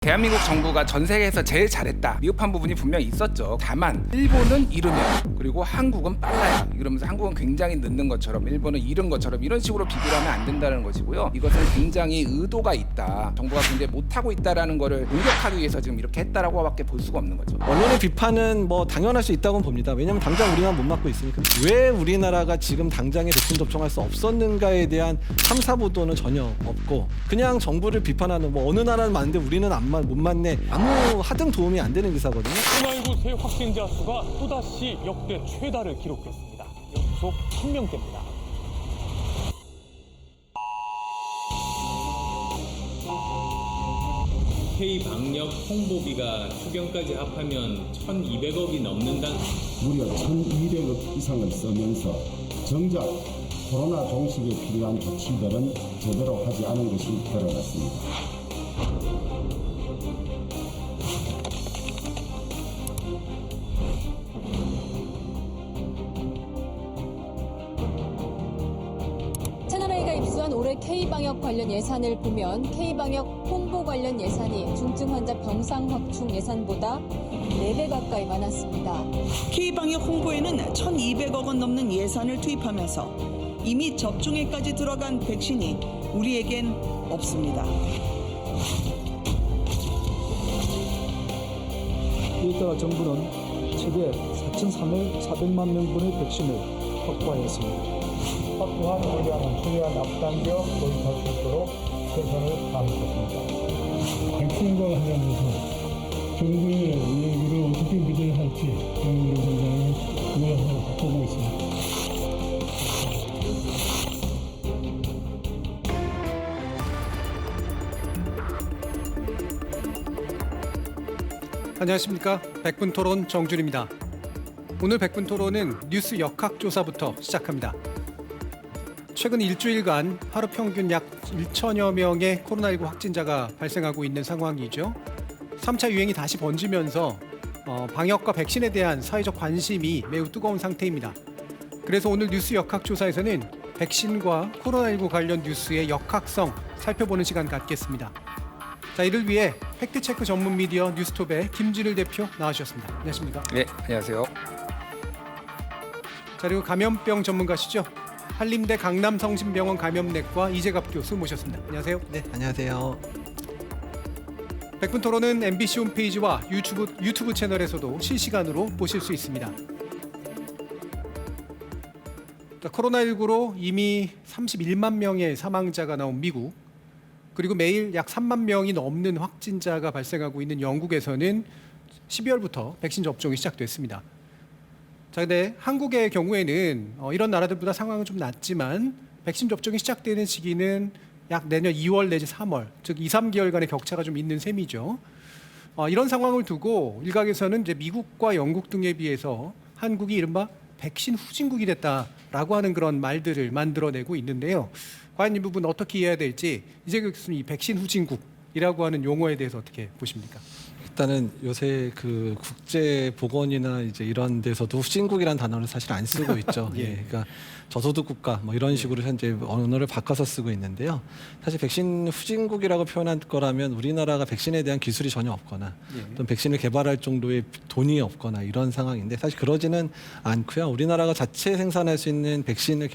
대한민국 정부가 전 세계에서 제일 잘했다, 미흡한 부분이 분명히 있었죠. 다만 일본은 이르면, 그리고 한국은 빨라요. 이러면서 한국은 굉장히 늦는 것처럼, 일본은 이른 것처럼, 이런 식으로 비교를 하면 안 된다는 것이고요. 이것은 굉장히 의도가 있다, 정부가 굉장히 못하고 있다라는 거를 공격하기 위해서 지금 이렇게 했다라고밖에 볼 수가 없는 거죠. 언론의 비판은 뭐 당연할 수 있다고 봅니다. 왜냐하면 당장 우리나라 못 맡고 있으니까. 왜 우리나라가 지금 당장에 백신 접종할 수 없었는가에 대한 탐사 보도는 전혀 없고, 그냥 정부를 비판하는, 뭐 어느 나라는 맞는데 우리는 못 맞네, 아무 하등 도움이 안 되는 기사거든요. 코로나19 새 확진자 수가 또다시 역대 최다를 기록했습니다. 연속 1000명대입니다. K방역 홍보비가 추경까지 합하면 1,200억이 넘는다. 무려 1,200억 이상을 쓰면서 정작 코로나 종식에 필요한 조치들은 제대로 하지 않은 것이 드러났습니다. 채널A가 입수한 올해 K방역 관련 예산을 보면 K방역 홍보 관련 예산이 중증 환자 병상 확충 예산보다 4배 가까이 많았습니다. K방역 홍보에는 1,200억 원 넘는 예산을 투입하면서 이미 접종에까지 들어간 백신이 우리에겐 없습니다. 이에 따라 정부는 최대 4,400만 명분의 백신을 확보하였습니다. 확보한 물량은 필요한 앞당겨 도입할 수 있도록 최선을 다하겠습니다. 백신과 관련해서 정부의 얘기를 어떻게 믿어야 할지 정부를 굉장히 우려하고 보고 있습니다. 안녕하십니까. 백분토론 정준입니다. 오늘 백분토론은 뉴스 역학조사부터 시작합니다. 최근 일주일간 하루 평균 약 1천여 명의 코로나19 확진자가 발생하고 있는 상황이죠. 3차 유행이 다시 번지면서 방역과 백신에 대한 사회적 관심이 매우 뜨거운 상태입니다. 그래서 오늘 뉴스 역학조사에서는 백신과 코로나19 관련 뉴스의 역학성 살펴보는 시간 갖겠습니다. 자, 이를 위해 팩트체크 전문 미디어 뉴스톱의 김진일 대표 나와주셨습니다. 안녕하십니까? 네, 안녕하세요. 자, 그리고 감염병 전문가시죠. 한림대 강남성심병원 감염내과 이재갑 교수 모셨습니다. 안녕하세요. 네, 안녕하세요. 백분토론은 MBC 홈페이지와 유튜브 채널에서도 실시간으로 보실 수 있습니다. 자, 코로나19로 이미 31만 명의 사망자가 나온 미국, 그리고 매일 약 3만 명이 넘는 확진자가 발생하고 있는 영국에서는 12월부터 백신 접종이 시작됐습니다. 자, 근데 한국의 경우에는 이런 나라들보다 상황은 좀 낫지만 백신 접종이 시작되는 시기는 약 내년 2월 내지 3월, 즉 2, 3개월간의 격차가 좀 있는 셈이죠. 이런 상황을 두고 일각에서는 이제 미국과 영국 등에 비해서 한국이 이른바 백신 후진국이 됐다라고 하는 그런 말들을 만들어내고 있는데요. 과연 이 부분 어떻게 이해해야 될지, 이재갑 교수님, 이 백신 후진국이라고 하는 용어에 대해서 어떻게 보십니까? 일단은 요새 그 국제 보건이나 이제 이런 데서도 후진국이라는 단어를 사실 안 쓰고 있죠. 예. 예, 그러니까 저소득 국가 뭐 이런 식으로 현재 언어를 바꿔서 쓰고 있는데요. 사실 백신 후진국이라고 표현할 거라면 우리나라가 백신에 대한 기술이 전혀 없거나 또 백신을 개발할 정도의 돈이 없거나 이런 상황인데, 사실 그러지는 않고요. 우리나라가 자체 생산할 수 있는 백신을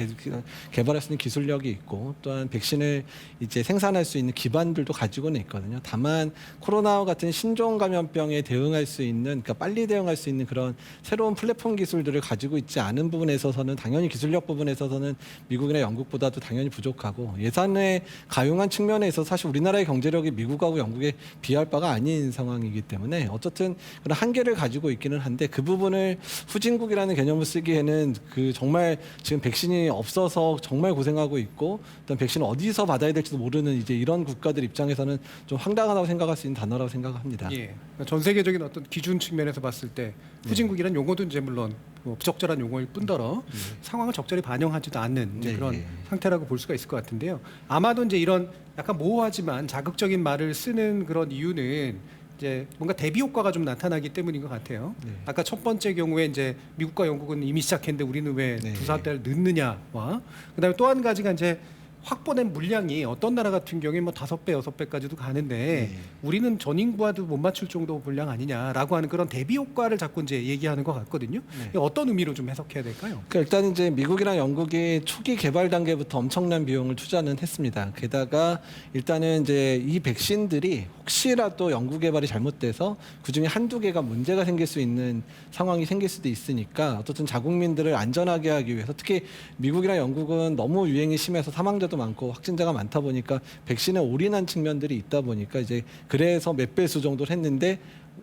개발할 수 있는 기술력이 있고, 또한 백신을 이제 생산할 수 있는 기반들도 가지고는 있거든요. 다만 코로나와 같은 신종 감염병에 대응할 수 있는, 그러니까 빨리 대응할 수 있는 그런 새로운 플랫폼 기술들을 가지고 있지 않은 부분에 있어서는, 당연히 기술력 부분에 있어서는 미국이나 영국보다도 당연히 부족하고, 예산에 가용한 측면에 있어서 사실 우리나라의 경제력이 미국하고 영국에 비할 바가 아닌 상황이기 때문에 어쨌든 그런 한계를 가지고 있기는 한데, 그 부분을 후진국이라는 개념을 쓰기에는 그 정말 지금 백신이 없어서 정말 고생하고 있고, 일단 백신을 어디서 받아야 될지도 모르는 이제 이런 국가들 입장에서는 좀 황당하다고 생각할 수 있는 단어라고 생각합니다. 예. 전 세계적인 어떤 기준 측면에서 봤을 때 후진국이라는 용어도 이제 물론 부적절한 용어일 뿐더러 상황을 적절히 반영하지도 않는 이제 그런 상태라고 볼 수가 있을 것 같은데요. 아마도 이제 이런 약간 모호하지만 자극적인 말을 쓰는 그런 이유는 이제 뭔가 대비 효과가 좀 나타나기 때문인 것 같아요. 아까 첫 번째 경우에 이제 미국과 영국은 이미 시작했는데 우리는 왜 두세 달 늦느냐와, 그다음에 또 한 가지가 이제 확보된 물량이 어떤 나라 같은 경우에 뭐 5배, 6배까지도 가는데 우리는 전 인구와도 못 맞출 정도 물량 아니냐라고 하는 그런 대비 효과를 자꾸 이제 얘기하는 것 같거든요. 이게 어떤 의미로 좀 해석해야 될까요? 그러니까 일단 이제 미국이나 영국이 초기 개발 단계부터 엄청난 비용을 투자는 했습니다. 게다가 일단은 이제 이 백신들이 혹시라도 연구 개발이 잘못돼서 그중에 한두 개가 문제가 생길 수 있는 상황이 생길 수도 있으니까 어쨌든 자국민들을 안전하게 하기 위해서 특히 미국이나 영국은 너무 유행이 심해서 사망자도 많고 확진자가 많다 보니까 백신에 올인한 측면들이 있다 보니까 이제 그래서 몇 배수 정도를 했는데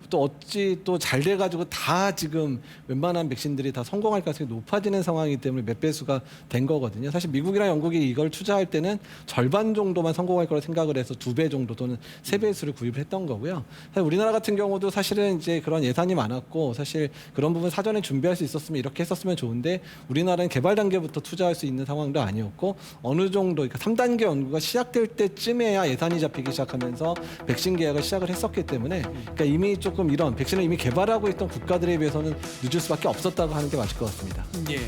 또 어찌 또 잘 돼가지고 다 지금 웬만한 백신들이 다 성공할 가능성이 높아지는 상황이기 때문에 몇 배수가 된 거거든요. 사실 미국이나 영국이 이걸 투자할 때는 절반 정도만 성공할 거라 생각을 해서 2배 정도 또는 3배수를 구입을 했던 거고요. 사실 우리나라 같은 경우도 사실은 이제 그런 예산이 많았고 사실 그런 부분 사전에 준비할 수 있었으면 이렇게 했었으면 좋은데 우리나라는 개발 단계부터 투자할 수 있는 상황도 아니었고 어느 정도 그러니까 3단계 연구가 시작될 때쯤에야 예산이 잡히기 시작하면서 백신 계약을 시작을 했었기 때문에 그러니까 이미 조금 이런 백신을 이미 개발하고 있던 국가들에 비해서는 늦을 수밖에 없었다고 하는 게 맞을 것 같습니다. 예.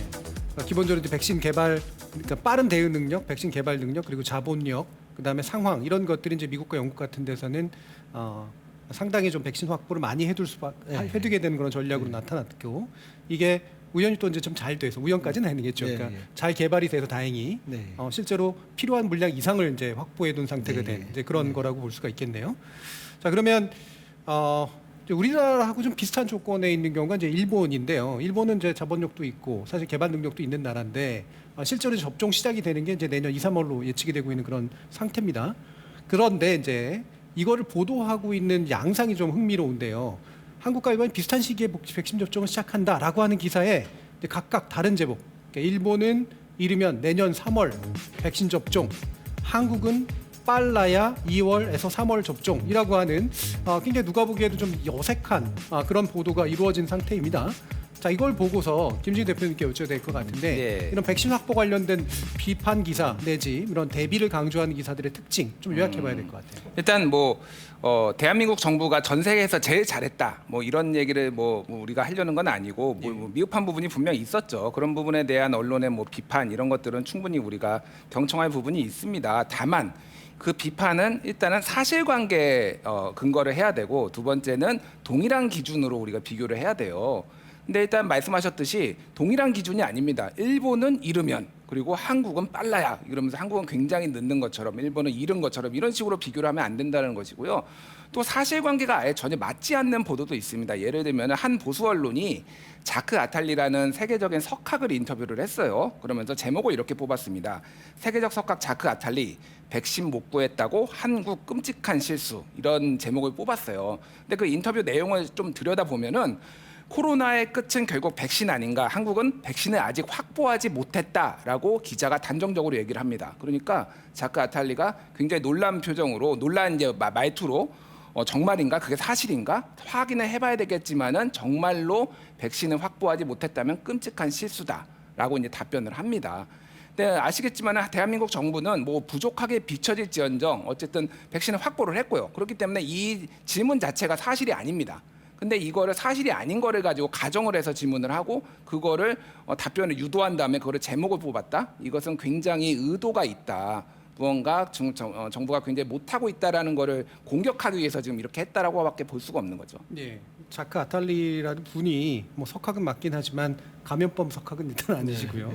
기본적으로 이제 백신 개발, 그러니까 빠른 대응 능력, 백신 개발 능력, 그리고 자본력, 그다음에 상황 이런 것들이 이제 미국과 영국 같은 데서는 상당히 좀 백신 확보를 많이 해두게 되는 그런 전략으로 나타났고 이게 우연히 또 이제 좀 잘 돼서 우연까지는 아니겠죠. 그러니까 잘 개발이 돼서 다행히 실제로 필요한 물량 이상을 이제 확보해둔 상태가 된 이제 그런 거라고 볼 수가 있겠네요. 자 그러면 우리나라하고 좀 비슷한 조건에 있는 경우가 이제 일본인데요. 일본은 이제 자본력도 있고 사실 개발 능력도 있는 나라인데 실제로 접종 시작이 되는 게 이제 내년 2, 3월로 예측이 되고 있는 그런 상태입니다. 그런데 이제 이거를 보도하고 있는 양상이 좀 흥미로운데요. 한국과 일본이 비슷한 시기에 백신 접종을 시작한다라고 하는 기사에 이제 각각 다른 제목. 그러니까 일본은 이르면 내년 3월 백신 접종, 한국은 빨라야 2월에서 3월 접종이라고 하는 굉장히 누가 보기에도 좀 어색한 그런 보도가 이루어진 상태입니다. 자 이걸 보고서 김진희 대표님께 여쭤야 될 것 같은데 이런 백신 확보 관련된 비판 기사 내지 이런 대비를 강조하는 기사들의 특징 좀 요약해봐야 될 것 같아요. 일단 대한민국 정부가 전 세계에서 제일 잘했다. 이런 얘기를 우리가 하려는 건 아니고 미흡한 부분이 분명히 있었죠. 그런 부분에 대한 언론의 비판 이런 것들은 충분히 우리가 경청할 부분이 있습니다. 다만 그 비판은 일단은 사실관계 근거를 해야 되고 두 번째는 동일한 기준으로 우리가 비교를 해야 돼요. 근데 일단 말씀하셨듯이 동일한 기준이 아닙니다. 일본은 이르면 그리고 한국은 빨라야 이러면서 한국은 굉장히 늦는 것처럼 일본은 이른 것처럼 이런 식으로 비교를 하면 안 된다는 것이고요. 또 사실관계가 아예 전혀 맞지 않는 보도도 있습니다. 예를 들면 한 보수 언론이 자크 아탈리라는 세계적인 석학을 인터뷰를 했어요. 그러면서 제목을 이렇게 뽑았습니다. 세계적 석학 자크 아탈리 백신 못 구했다고 한국 끔찍한 실수 이런 제목을 뽑았어요. 근데 그 인터뷰 내용을 좀 들여다보면은 코로나의 끝은 결국 백신 아닌가? 한국은 백신을 아직 확보하지 못했다라고 기자가 단정적으로 얘기를 합니다. 그러니까 자크 아탈리가 굉장히 놀란 표정으로 놀란 이제 말투로 정말인가? 그게 사실인가? 확인을 해봐야 되겠지만은 정말로 백신을 확보하지 못했다면 끔찍한 실수다라고 이제 답변을 합니다. 네, 아시겠지만 대한민국 정부는 부족하게 비춰질지언정 어쨌든 백신을 확보를 했고요. 그렇기 때문에 이 질문 자체가 사실이 아닙니다. 근데 이거를 사실이 아닌 거를 가지고 가정을 해서 질문을 하고 그거를 답변을 유도한 다음에 그거를 제목을 뽑았다. 이것은 굉장히 의도가 있다. 무언가 정부가 굉장히 못하고 있다라는 거를 공격하기 위해서 지금 이렇게 했다라고밖에 볼 수가 없는 거죠. 예, 자크 아탈리라는 분이 석학은 맞긴 하지만 감염법 석학은 일단 아니시고요.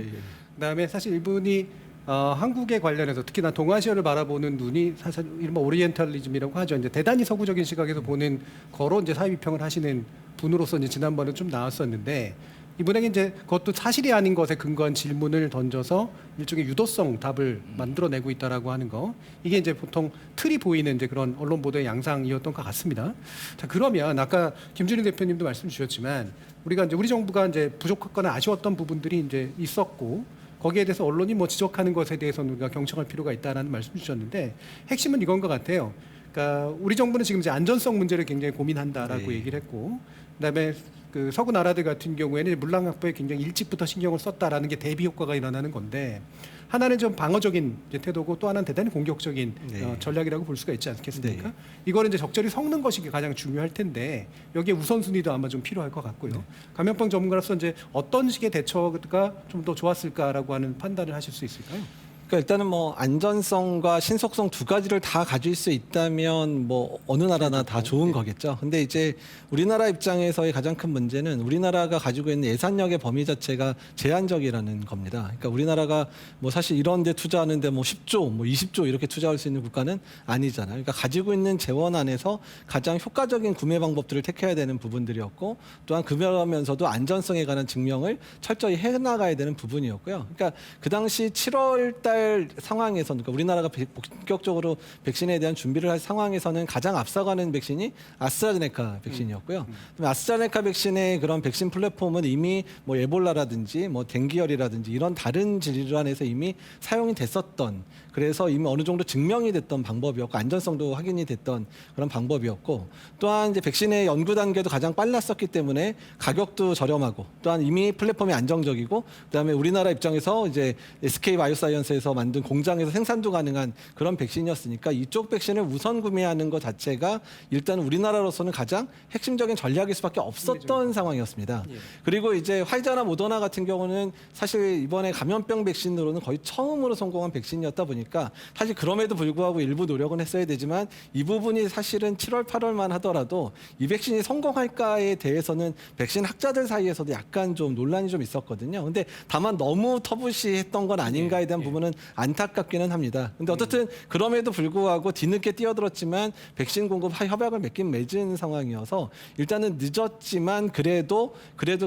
그다음에 사실 이분이 한국에 관련해서 특히나 동아시아를 바라보는 눈이 사실 이른바 오리엔탈리즘이라고 하죠. 이제 대단히 서구적인 시각에서 보는 거로 이제 사회 비평을 하시는 분으로서 이제 지난번에 좀 나왔었는데 이분에게 이제 그것도 사실이 아닌 것에 근거한 질문을 던져서 일종의 유도성 답을 만들어내고 있다라고 하는 거 이게 이제 보통 틀이 보이는 이제 그런 언론 보도의 양상이었던 것 같습니다. 자 그러면 아까 김준일 대표님도 말씀 주셨지만 우리가 이제 우리 정부가 이제 부족했거나 아쉬웠던 부분들이 이제 있었고. 거기에 대해서 언론이 지적하는 것에 대해서는 우리가 경청할 필요가 있다라는 말씀 주셨는데 핵심은 이건 것 같아요. 그러니까 우리 정부는 지금 이제 안전성 문제를 굉장히 고민한다라고 얘기를 했고, 그다음에 그 서구 나라들 같은 경우에는 물량 확보에 굉장히 일찍부터 신경을 썼다라는 게 대비 효과가 일어나는 건데 하나는 좀 방어적인 태도고 또 하나는 대단히 공격적인 전략이라고 볼 수가 있지 않겠습니까? 이거를 이제 적절히 섞는 것이 가장 중요할 텐데 여기에 우선순위도 아마 좀 필요할 것 같고요. 감염병 전문가로서 이제 어떤 식의 대처가 좀 더 좋았을까라고 하는 판단을 하실 수 있을까요? 그러니까 일단은 뭐 안전성과 신속성 두 가지를 다 가질 수 있다면 뭐 어느 나라나 다 좋은 거겠죠. 근데 이제 우리나라 입장에서의 가장 큰 문제는 우리나라가 가지고 있는 예산력의 범위 자체가 제한적이라는 겁니다. 그러니까 우리나라가 뭐 사실 이런 데 투자하는데 뭐 10조, 뭐 20조 이렇게 투자할 수 있는 국가는 아니잖아요. 그러니까 가지고 있는 재원 안에서 가장 효과적인 구매 방법들을 택해야 되는 부분들이었고, 또한 그러면서도 안전성에 관한 증명을 철저히 해나가야 되는 부분이었고요. 그러니까 그 당시 7월 달 상황에서, 그러니까 우리나라가 본격적으로 백신에 대한 준비를 할 상황에서는 가장 앞서가는 백신이 아스트라제네카 백신이었고요. 아스트라제네카 백신의 그런 백신 플랫폼은 이미 뭐 에볼라라든지 뭐 댕기열이라든지 이런 다른 질환에서 이미 사용이 됐었던, 그래서 이미 어느 정도 증명이 됐던 방법이었고 안전성도 확인이 됐던 그런 방법이었고, 또한 이제 백신의 연구 단계도 가장 빨랐었기 때문에 가격도 저렴하고, 또한 이미 플랫폼이 안정적이고, 그다음에 우리나라 입장에서 이제 SK 바이오사이언스에서 만든 공장에서 생산도 가능한 그런 백신이었으니까 이쪽 백신을 우선 구매하는 것 자체가 일단 우리나라로서는 가장 핵심적인 전략일 수밖에 없었던 상황이었습니다. 그리고 이제 화이자나 모더나 같은 경우는 사실 이번에 감염병 백신으로는 거의 처음으로 성공한 백신이었다 보니까 사실 그럼에도 불구하고 일부 노력은 했어야 되지만 이 부분이 사실은 7월, 8월만 하더라도 이 백신이 성공할까에 대해서는 백신 학자들 사이에서도 약간 좀 논란이 좀 있었거든요. 근데 다만 너무 터부시했던 건 아닌가에 대한 부분은 안타깝기는 합니다. 근데 어쨌든 그럼에도 불구하고 뒤늦게 뛰어들었지만 백신 공급 협약을 맺은 상황이어서 일단은 늦었지만 그래도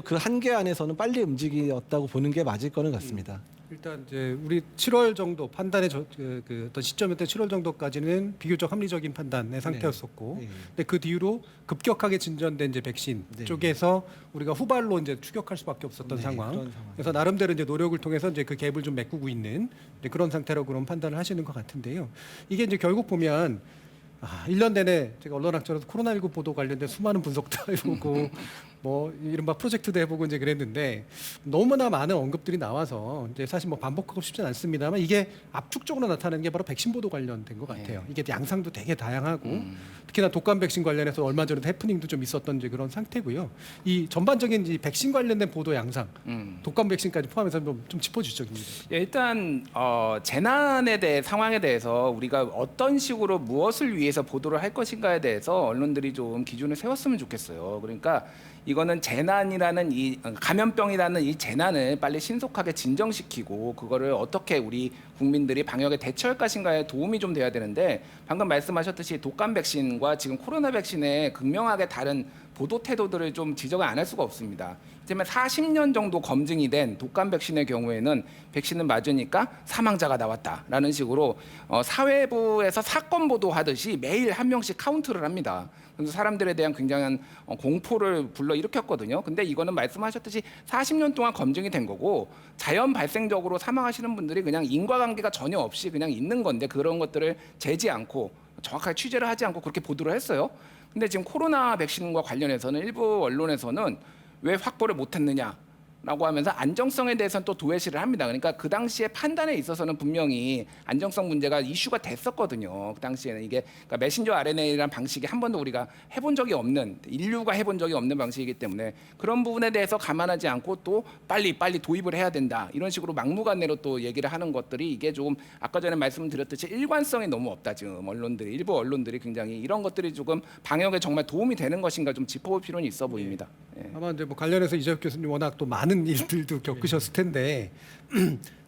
그 한계 안에서는 빨리 움직였다고 보는 게 맞을 거는 같습니다. 일단 이제 우리 7월 정도 판단의 그 어떤 시점이었던 7월 정도까지는 비교적 합리적인 판단의 상태였었고, 근데 그 뒤로 급격하게 진전된 이제 백신 쪽에서 우리가 후발로 이제 추격할 수밖에 없었던 상황. 그래서 나름대로 이제 노력을 통해서 이제 그 갭을 좀 메꾸고 있는 그런 상태로 그런 판단을 하시는 것 같은데요. 이게 이제 결국 보면 1년 내내 제가 언론학자로서 코로나19 보도 관련된 수많은 분석도 해보고 뭐 이른바 프로젝트도 해보고 이제 그랬는데 너무나 많은 언급들이 나와서 이제 사실 뭐 반복하고 싶진 않습니다만 이게 압축적으로 나타나는 게 바로 백신 보도 관련된 것 같아요. 이게 양상도 되게 다양하고 특히나 독감 백신 관련해서 얼마 전에도 해프닝도 좀 있었던 이제 그런 상태고요. 이 전반적인 이 백신 관련된 보도 양상, 독감 백신까지 포함해서 좀 짚어주시죠. 예, 일단 재난에 대해 상황에 대해서 우리가 어떤 식으로 무엇을 위해서 보도를 할 것인가에 대해서 언론들이 좀 기준을 세웠으면 좋겠어요. 그러니까 이거는 재난이라는 이 감염병이라는 이 재난을 빨리 신속하게 진정시키고 그거를 어떻게 우리 국민들이 방역에 대처할 것인가에 도움이 좀 돼야 되는데, 방금 말씀하셨듯이 독감 백신과 지금 코로나 백신의 극명하게 다른 보도 태도들을 좀 지적을 안 할 수가 없습니다. 하지만 40년 정도 검증이 된 독감 백신의 경우에는 백신을 맞으니까 사망자가 나왔다라는 식으로 사회부에서 사건 보도하듯이 매일 한 명씩 카운트를 합니다. 그래서 사람들에 대한 굉장한 공포를 불러일으켰거든요. 근데 이거는 말씀하셨듯이 40년 동안 검증이 된 거고 자연 발생적으로 사망하시는 분들이 그냥 인과관계가 전혀 없이 그냥 있는 건데 그런 것들을 재지 않고 정확하게 취재를 하지 않고 그렇게 보도를 했어요. 근데 지금 코로나 백신과 관련해서는 일부 언론에서는 왜 확보를 못했느냐라고 하면서 안정성에 대해서는 또 도외시를 합니다. 그러니까 그 당시에 판단에 있어서는 분명히 안정성 문제가 이슈가 됐었거든요. 그 당시에는 이게 그러니까 메신저 RNA라는 방식이 한 번도 우리가 해본 적이 없는, 인류가 해본 적이 없는 방식이기 때문에 그런 부분에 대해서 감안하지 않고 또 빨리 도입을 해야 된다. 이런 식으로 막무가내로 또 얘기를 하는 것들이 이게 조금 아까 전에 말씀드렸듯이 일관성이 너무 없다. 지금 일부 언론들이 굉장히 이런 것들이 조금 방역에 정말 도움이 되는 것인가 좀 짚어볼 필요는 있어 보입니다. 예. 아마 이제 뭐 관련해서 이재혁 교수님 워낙 또 많은 일들도 겪으셨을 텐데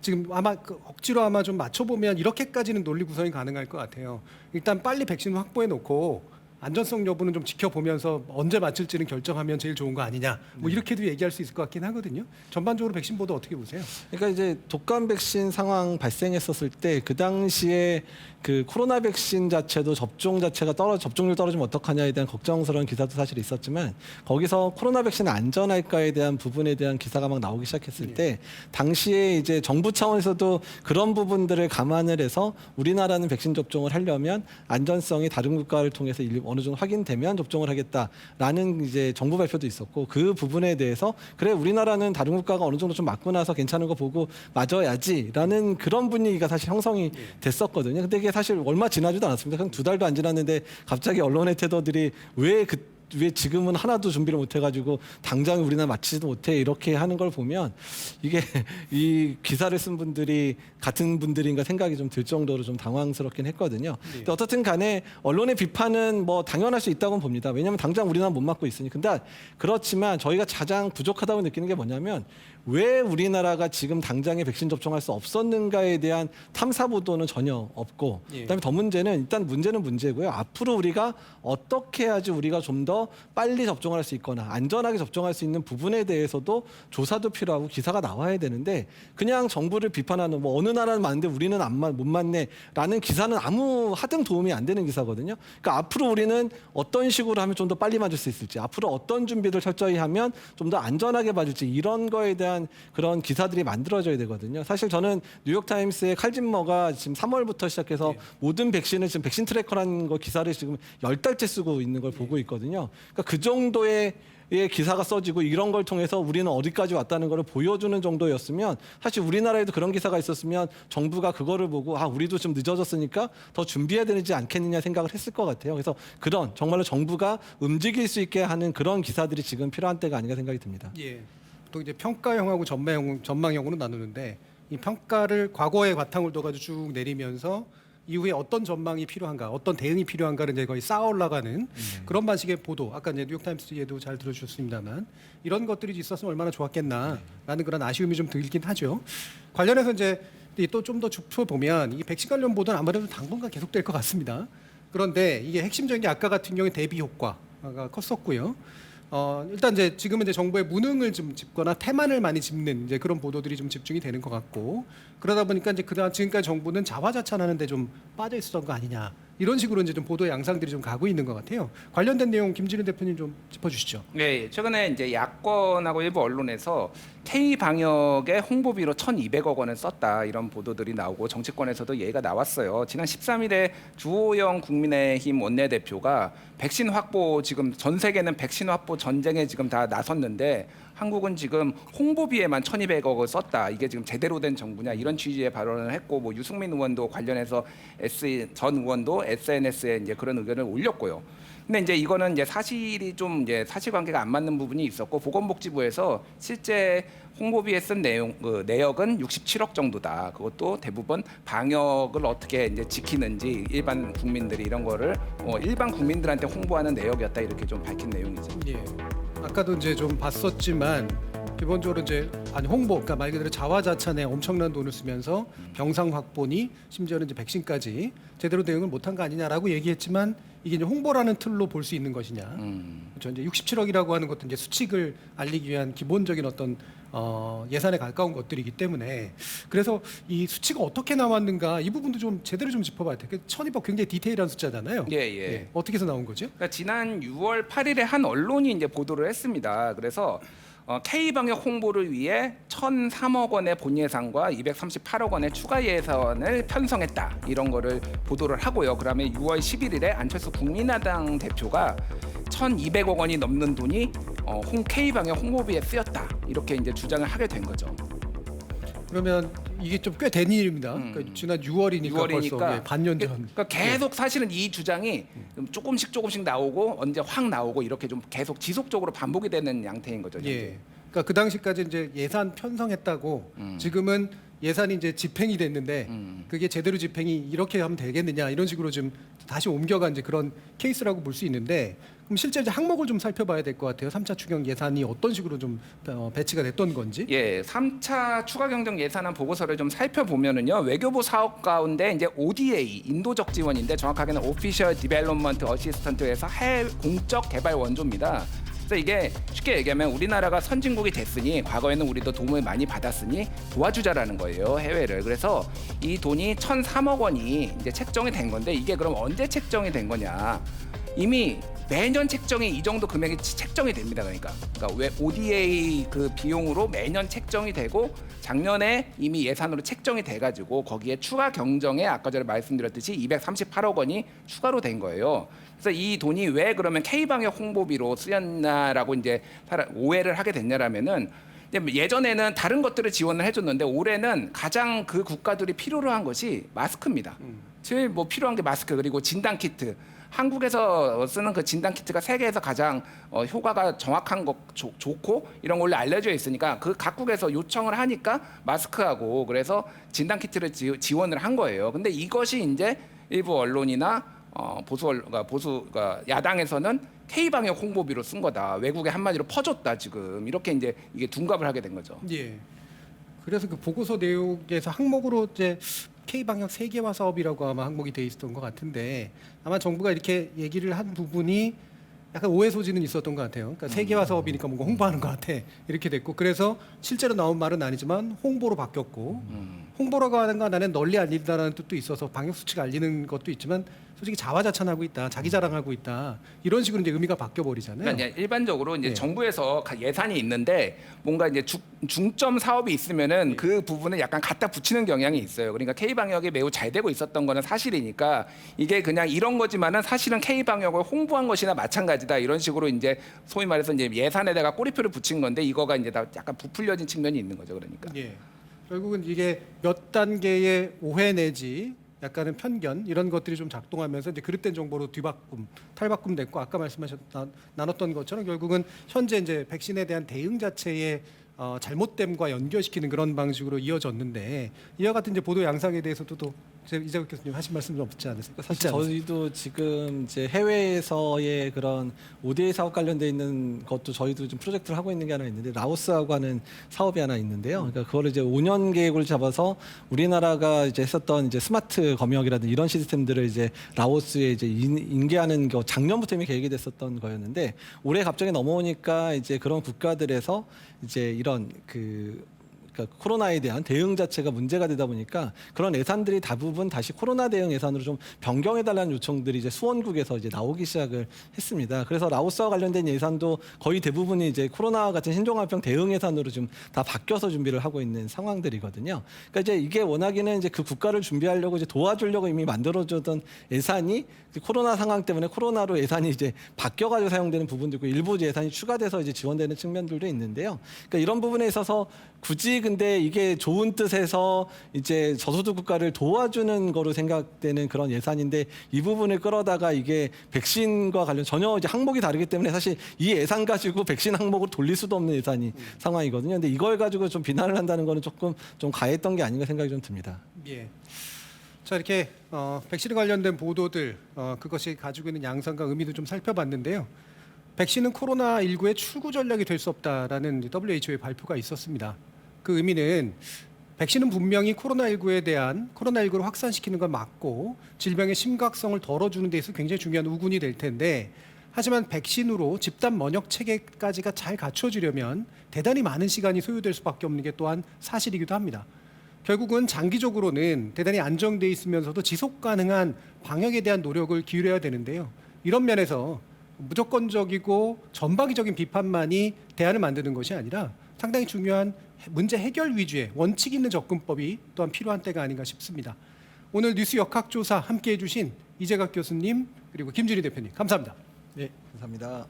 지금 아마 억지로 아마 좀 맞춰보면 이렇게까지는 논리 구성이 가능할 것 같아요. 일단 빨리 백신 확보해 놓고 안전성 여부는 좀 지켜보면서 언제 맞출지는 결정하면 제일 좋은 거 아니냐. 뭐 이렇게도 얘기할 수 있을 것 같긴 하거든요. 전반적으로 백신 보도 어떻게 보세요? 그러니까 이제 독감 백신 상황 발생했었을 때 그 당시에 그 코로나 백신 자체도 접종률 떨어지면 어떡하냐에 대한 걱정스러운 기사도 사실 있었지만 거기서 코로나 백신이 안전할까에 대한 부분에 대한 기사가 막 나오기 시작했을 때 당시에 이제 정부 차원에서도 그런 부분들을 감안을 해서 우리나라는 백신 접종을 하려면 안전성이 다른 국가를 통해서 어느 정도 확인되면 접종을 하겠다라는 이제 정부 발표도 있었고, 그 부분에 대해서 그래 우리나라는 다른 국가가 어느 정도 좀 맞고 나서 괜찮은 거 보고 맞아야지라는 그런 분위기가 사실 형성이 됐었거든요. 근데 이게 사실 얼마 지나지도 않았습니다. 그냥 2달도 안 지났는데 갑자기 언론의 태도들이 왜 왜 지금은 하나도 준비를 못 해가지고 당장 우리나라 마치지도 못해 이렇게 하는 걸 보면 이게 이 기사를 쓴 분들이 같은 분들인가 생각이 좀 들 정도로 좀 당황스럽긴 했거든요. 근데 어떻든 간에 언론의 비판은 뭐 당연할 수 있다고 봅니다. 왜냐하면 당장 우리나라 못 맞고 있으니. 근데 그렇지만 저희가 가장 부족하다고 느끼는 게 뭐냐면 왜 우리나라가 지금 당장에 백신 접종할 수 없었는가에 대한 탐사 보도는 전혀 없고, 그다음에 더 문제는 일단 문제는 문제고요. 앞으로 우리가 어떻게 해야지 우리가 좀 더 빨리 접종할 수 있거나 안전하게 접종할 수 있는 부분에 대해서도 조사도 필요하고 기사가 나와야 되는데 그냥 정부를 비판하는 뭐 어느 나라는 맞는데 우리는 못 맞네라는 기사는 아무 하등 도움이 안 되는 기사거든요. 그러니까 앞으로 우리는 어떤 식으로 하면 좀 더 빨리 맞을 수 있을지, 앞으로 어떤 준비를 철저히 하면 좀 더 안전하게 맞을지 이런 거에 대한 그런 기사들이 만들어져야 되거든요. 사실 저는 뉴욕타임스의 칼진머가 지금 3월부터 시작해서 모든 백신을 지금 백신 트래커라는 거 기사를 지금 10달째 쓰고 있는 걸 보고 있거든요. 그러니까 그 정도의 기사가 써지고 이런 걸 통해서 우리는 어디까지 왔다는 걸 보여주는 정도였으면 사실 우리나라에도 그런 기사가 있었으면 정부가 그거를 보고 우리도 좀 늦어졌으니까 더 준비해야 되지 않겠느냐 생각을 했을 것 같아요. 그래서 그런 정말로 정부가 움직일 수 있게 하는 그런 기사들이 지금 필요한 때가 아닌가 생각이 듭니다. 예. 또 이제 평가형하고 전망형으로 나누는데 이 평가를 과거의 바탕을 둬가지고 쭉 내리면서 이후에 어떤 전망이 필요한가, 어떤 대응이 필요한가를 이제 거의 쌓아 올라가는 그런 방식의 보도. 아까 이제 뉴욕타임스에도 잘 들어주셨습니다만 이런 것들이 있었으면 얼마나 좋았겠나라는 그런 아쉬움이 좀 들긴 하죠. 관련해서 이제 또 좀 더 좁혀보면 이 백신 관련 보도는 아무래도 당분간 계속될 것 같습니다. 그런데 이게 핵심적인 게 아까 같은 경우에 대비 효과가 컸었고요. 일단 이제 지금은 이제 정부의 무능을 좀 짚거나 태만을 많이 짚는 이제 그런 보도들이 좀 집중이 되는 것 같고, 그러다 보니까 이제 그다음 지금까지 정부는 자화자찬하는데 좀 빠져 있었던 거 아니냐, 이런 식으로 이제 좀 보도의 양상들이 좀 가고 있는 것 같아요. 관련된 내용 김진우 대표님 좀 짚어주시죠. 네, 최근에 이제 야권하고 일부 언론에서 K 방역의 홍보비로 1,200억 원을 썼다 이런 보도들이 나오고 정치권에서도 얘기가 나왔어요. 지난 13일에 주호영 국민의힘 원내대표가 백신 확보, 지금 전 세계는 백신 확보 전쟁에 지금 다 나섰는데 한국은 지금 홍보비에만 1,200억을 썼다. 이게 지금 제대로 된 정부냐, 이런 취지의 발언을 했고, 뭐 유승민 의원도 관련해서 전 의원도 SNS에 이제 그런 의견을 올렸고요. 근데 이제 이거는 이제 사실이 좀 이제 사실관계가 안 맞는 부분이 있었고, 보건복지부에서 실제 홍보비에 쓴 내역은 67억 정도다. 그것도 대부분 방역을 어떻게 이제 지키는지 일반 국민들이 이런 거를 일반 국민들한테 홍보하는 내역이었다, 이렇게 좀 밝힌 내용이죠. 예. 아까도 이제 좀 봤었지만 기본적으로 이제 홍보, 그러니까 말 그대로 자화자찬에 엄청난 돈을 쓰면서 병상 확보니 심지어는 이제 백신까지 제대로 대응을 못한 거 아니냐라고 얘기했지만 이게 이제 홍보라는 틀로 볼 수 있는 것이냐. 그렇죠. 이제 67억이라고 하는 것도 이제 수칙을 알리기 위한 기본적인 어떤 예산에 가까운 것들이기 때문에, 그래서 이 수치가 어떻게 나왔는가 이 부분도 좀 제대로 좀 짚어봐야 돼요. 1,200억 굉장히 디테일한 숫자잖아요. 예. 어떻게 해서 나온 거죠? 그러니까 지난 6월 8일에 한 언론이 이제 보도를 했습니다. 그래서 K 방역 홍보를 위해 1,003억 원의 본 예산과 238억 원의 추가 예산을 편성했다, 이런 거를 보도를 하고요. 그다음에 6월 11일에 안철수 국민의당 대표가 1,200억 원이 넘는 돈이 K 방역 홍보비에 쓰였다, 이렇게 이제 주장을 하게 된 거죠. 그러면 이게 좀 꽤 된 일입니다. 그러니까 지난 6월이니까 벌써 반년 전. 그러니까 계속 사실은 이 주장이 조금씩 나오고 언제 확 나오고 이렇게 좀 계속 지속적으로 반복이 되는 양태인 거죠. 예. 그러니까 그 당시까지 이제 예산 편성했다고 지금은 예산이 이제 집행이 됐는데 그게 제대로 집행이 이렇게 하면 되겠느냐, 이런 식으로 좀 다시 옮겨간 이제 그런 케이스라고 볼 수 있는데, 그럼 실제 이제 항목을 좀 살펴봐야 될 것 같아요. 3차 추경 예산이 어떤 식으로 좀 배치가 됐던 건지. 예, 3차 추가 경정 예산안 보고서를 좀 살펴보면은요, 외교부 사업 가운데 이제 ODA, 인도적 지원인데 정확하게는 Official Development Assistant에서 해외 공적 개발 원조입니다. 그래서 이게 쉽게 얘기하면 우리나라가 선진국이 됐으니 과거에는 우리도 도움을 많이 받았으니 도와주자라는 거예요, 해외를. 그래서 이 돈이 1,003억 원이 이제 책정이 된 건데, 이게 그럼 언제 책정이 된 거냐? 이미 매년 책정이 이 정도 금액이 책정이 됩니다. 그러니까 왜 ODA 그 비용으로 매년 책정이 되고 작년에 이미 예산으로 책정이 돼가지고 거기에 추가 경정에 아까 전에 말씀드렸듯이 238억 원이 추가로 된 거예요. 그래서 이 돈이 왜 그러면 K 방역 홍보비로 쓰였나라고 이제 오해를 하게 됐냐라면은, 예전에는 다른 것들을 지원을 해줬는데 올해는 가장 그 국가들이 필요로 한 것이 마스크입니다. 제일 뭐 필요한 게 마스크, 그리고 진단 키트. 한국에서 쓰는 그 진단 키트가 세계에서 가장 효과가 정확한 거 좋고 이런 거 원래 알려져 있으니까 그 각국에서 요청을 하니까 마스크하고 그래서 진단 키트를 지원을 한 거예요. 근데 이것이 이제 일부 언론이나 그러니까 야당에서는 K 방역 홍보비로 쓴 거다. 외국에 한마디로 퍼줬다 지금 이렇게 이제 이게 둔갑을 하게 된 거죠. 예. 그래서 그 보고서 내용에서 항목으로 이제 K 방역 세계화 사업이라고 아마 항목이 돼 있었던 것 같은데 아마 정부가 이렇게 얘기를 한 부분이 약간 오해 소지는 있었던 것 같아요. 그러니까 세계화 사업이니까 뭔가 홍보하는 것 같아 이렇게 됐고 그래서 실제로 나온 말은 아니지만 홍보로 바뀌었고 홍보라고 하는 건 나는 널리 알린다는 뜻도 있어서 방역 수칙 알리는 것도 있지만 솔직히 자화자찬하고 있다, 자기 자랑하고 있다 이런 식으로 이제 의미가 바뀌어 버리잖아요. 그러니까 이제 일반적으로 이제 예. 정부에서 예산이 있는데 뭔가 이제 중점 사업이 있으면은 그 부분을 약간 갖다 붙이는 경향이 있어요. 그러니까 K 방역이 매우 잘 되고 있었던 거는 사실이니까 이게 그냥 이런 거지만은 사실은 K 방역을 홍보한 것이나 마찬가지다 이런 식으로 이제 소위 말해서 이제 예산에다가 꼬리표를 붙인 건데 이거가 이제 다 약간 부풀려진 측면이 있는 거죠. 그러니까. 예. 결국은 이게 몇 단계의 오해 내지 약간은 편견 이런 것들이 좀 작동하면서 이제 그릇된 정보로 뒤바꿈, 탈바꿈 됐고 아까 나눴던 것처럼 결국은 현재 이제 백신에 대한 대응 자체의 잘못됨과 연결시키는 그런 방식으로 이어졌는데 이와 같은 이제 보도 양상에 대해서도 또 이재국 교수님 하신 말씀 좀 없지 않으세요? 사실 저희도 지금 이제 해외에서의 그런 ODA 사업 관련돼 있는 것도 저희도 좀 프로젝트를 하고 있는 게 하나 있는데 라오스하고 하는 사업이 하나 있는데요. 그러니까 그거를 이제 5년 계획을 잡아서 우리나라가 이제 했었던 이제 스마트 검역이라든지 이런 시스템들을 이제 라오스에 이제 인계하는 거 작년부터 이미 계획이 됐었던 거였는데 올해 갑자기 넘어오니까 이제 그런 국가들에서 이제 이런 그러니까 코로나에 대한 대응 자체가 문제가 되다 보니까 그런 예산들이 대부분 다시 코로나 대응 예산으로 좀 변경해달라는 요청들이 이제 수원국에서 이제 나오기 시작을 했습니다. 그래서 라오스와 관련된 예산도 거의 대부분이 이제 코로나 같은 신종합병 대응 예산으로 좀 다 바뀌어서 준비를 하고 있는 상황들이거든요. 그러니까 이제 이게 워낙에는 이제 그 국가를 준비하려고 이제 도와주려고 이미 만들어주던 예산이 코로나 상황 때문에 코로나로 예산이 이제 바뀌어가지고 사용되는 부분도 있고 일부 예산이 추가돼서 이제 지원되는 측면들도 있는데요. 그러니까 이런 부분에 있어서 굳이 근데 이게 좋은 뜻에서 이제 저소득 국가를 도와주는 거로 생각되는 그런 예산인데 이 부분을 끌어다가 이게 백신과 관련 전혀 이제 항목이 다르기 때문에 사실 이 예산 가지고 백신 항목을 돌릴 수도 없는 예산이 상황이거든요. 근데 이걸 가지고 좀 비난을 한다는 거는 조금 좀 과했던 게 아닌가 생각이 좀 듭니다. 예. 자 이렇게 백신에 관련된 보도들 그것이 가지고 있는 양상과 의미도 좀 살펴봤는데요. 백신은 코로나19의 출구 전략이 될 수 없다라는 WHO의 발표가 있었습니다. 그 의미는 백신은 분명히 코로나19를 확산시키는 걸 막고 질병의 심각성을 덜어주는 데 있어서 굉장히 중요한 우군이 될 텐데 하지만 백신으로 집단 면역 체계까지가 잘 갖춰지려면 대단히 많은 시간이 소요될 수밖에 없는 게 또한 사실이기도 합니다. 결국은 장기적으로는 대단히 안정돼 있으면서도 지속 가능한 방역에 대한 노력을 기울여야 되는데요. 이런 면에서 무조건적이고 전방위적인 비판만이 대안을 만드는 것이 아니라 상당히 중요한 문제 해결 위주의 원칙 있는 접근법이 또한 필요한 때가 아닌가 싶습니다. 오늘 뉴스 역학조사 함께해 주신 이재각 교수님 그리고 김준희 대표님 감사합니다. 네, 감사합니다.